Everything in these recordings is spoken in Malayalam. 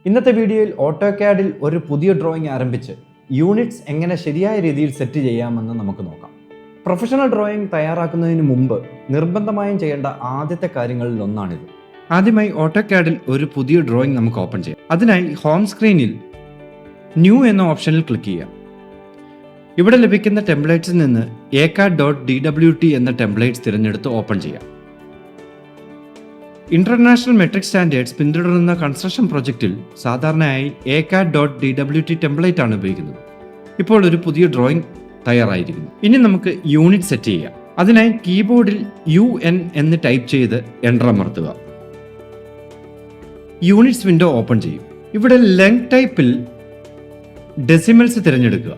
ഇന്നത്തെ വീഡിയോയിൽ ഓട്ടോകാഡിൽ ഒരു പുതിയ ഡ്രോയിങ് ആരംഭിച്ച് യൂണിറ്റ്സ് എങ്ങനെ ശരിയായ രീതിയിൽ സെറ്റ് ചെയ്യാമെന്ന് നമുക്ക് നോക്കാം. പ്രൊഫഷണൽ ഡ്രോയിങ് തയ്യാറാക്കുന്നതിന് മുമ്പ് നിർബന്ധമായും ചെയ്യേണ്ട ആദ്യത്തെ കാര്യങ്ങളിൽ ഒന്നാണിത്. ആദ്യമായി ഓട്ടോകാഡിൽ ഒരു പുതിയ ഡ്രോയിങ് നമുക്ക് ഓപ്പൺ ചെയ്യാം. അതിനായി ഹോം സ്ക്രീനിൽ ന്യൂ എന്ന ഓപ്ഷനിൽ ക്ലിക്ക് ചെയ്യാം. ഇവിടെ ലഭിക്കുന്ന ടെംപ്ലേറ്റ്സിൽ നിന്ന് acad.dwt എന്ന ടെംപ്ലേറ്റ്സ് തിരഞ്ഞെടുത്ത് ഓപ്പൺ ചെയ്യാം. ഇന്റർനാഷണൽ മെട്രിക് സ്റ്റാൻഡേർഡ്സ് പിന്തുടരുന്ന കൺസ്ട്രക്ഷൻ പ്രൊജക്റ്റിൽ സാധാരണയായി acad.dwt ടെംപ്ലേറ്റ് ആണ് ഉപയോഗിക്കുന്നത്. ഇപ്പോൾ ഒരു പുതിയ ഡ്രോയിങ് തയ്യാറായിരിക്കുന്നു. ഇനി നമുക്ക് യൂണിറ്റ് സെറ്റ് ചെയ്യാം. അതിനായി കീബോർഡിൽ UN എന്ന് ടൈപ്പ് ചെയ്ത് എൻ്റർ അമർത്തുക. യൂണിറ്റ്സ് വിൻഡോ ഓപ്പൺ ചെയ്യും. ഇവിടെ ലെങ്ത് ടൈപ്പിൽ ഡെസിമൽസ് തിരഞ്ഞെടുക്കുക.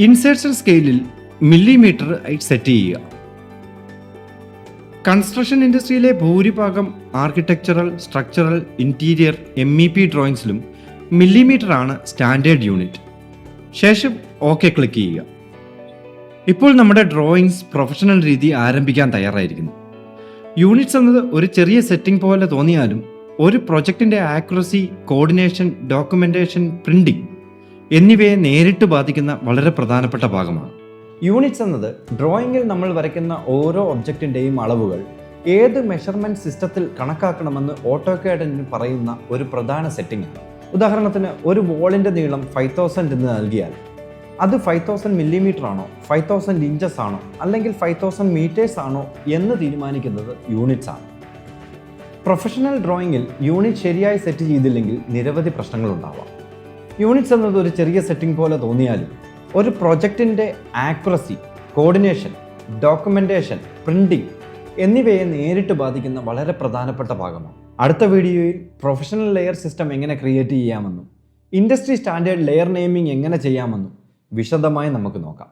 ഇൻസേർഷൻ സ്കെയിലിൽ മില്ലിമീറ്റർ സെറ്റ് ചെയ്യുക. കൺസ്ട്രക്ഷൻ ഇൻഡസ്ട്രിയിലെ ഭൂരിഭാഗം ആർക്കിടെക്ചറൽ, സ്ട്രക്ചറൽ, ഇന്റീരിയർ, MEP ഡ്രോയിങ്സിലും മില്ലിമീറ്റർ ആണ് സ്റ്റാൻഡേർഡ് യൂണിറ്റ്. ശേഷം ഓക്കെ ക്ലിക്ക് ചെയ്യുക. ഇപ്പോൾ നമ്മുടെ ഡ്രോയിങ്സ് പ്രൊഫഷണൽ രീതി ആരംഭിക്കാൻ തയ്യാറായിരിക്കുന്നു. യൂണിറ്റ്സ് എന്നത് ഒരു ചെറിയ സെറ്റിംഗ് പോലെ തോന്നിയാലും ഒരു പ്രൊജക്റ്റിന്റെ ആക്യുറസി, കോർഡിനേഷൻ, ഡോക്യുമെന്റേഷൻ, പ്രിന്റിംഗ് എന്നിവയെ നേരിട്ട് ബാധിക്കുന്ന വളരെ പ്രധാനപ്പെട്ട ഭാഗമാണ്. യൂണിറ്റ്സ് എന്നത് ഡ്രോയിങ്ങിൽ നമ്മൾ വരയ്ക്കുന്ന ഓരോ ഒബ്ജക്റ്റിൻ്റെയും അളവുകൾ ഏത് മെഷർമെൻറ്റ് സിസ്റ്റത്തിൽ കണക്കാക്കണമെന്ന് ഓട്ടോകാഡിന് പറയുന്ന ഒരു പ്രധാന സെറ്റിംഗ് ആണ്. ഉദാഹരണത്തിന് ഒരു വോളിൻ്റെ നീളം 5000 എന്ന് നൽകിയാൽ അത് 5000 മില്ലിമീറ്റർ ആണോ, 5000 ഇഞ്ചസ് ആണോ, അല്ലെങ്കിൽ 5000 മീറ്റേഴ്സ് ആണോ എന്ന് തീരുമാനിക്കുന്നത് യൂണിറ്റ്സ് ആണ്. പ്രൊഫഷണൽ ഡ്രോയിങ്ങിൽ യൂണിറ്റ് ശരിയായി സെറ്റ് ചെയ്തില്ലെങ്കിൽ നിരവധി പ്രശ്നങ്ങളുണ്ടാവാം. യൂണിറ്റ്സ് എന്നത് ഒരു ചെറിയ സെറ്റിംഗ് പോലെ തോന്നിയാലും ഒരു പ്രൊജക്റ്റിൻ്റെ ആക്യുറസി, കോർഡിനേഷൻ, ഡോക്യുമെന്റേഷൻ, പ്രിന്റിംഗ് എന്നിവയെ നേരിട്ട് ബാധിക്കുന്ന വളരെ പ്രധാനപ്പെട്ട ഭാഗമാണ്. അടുത്ത വീഡിയോയിൽ പ്രൊഫഷണൽ ലെയർ സിസ്റ്റം എങ്ങനെ ക്രിയേറ്റ് ചെയ്യാമെന്നും ഇൻഡസ്ട്രി സ്റ്റാൻഡേർഡ് ലെയർ നെയിമിംഗ് എങ്ങനെ ചെയ്യാമെന്നും വിശദമായി നമുക്ക് നോക്കാം.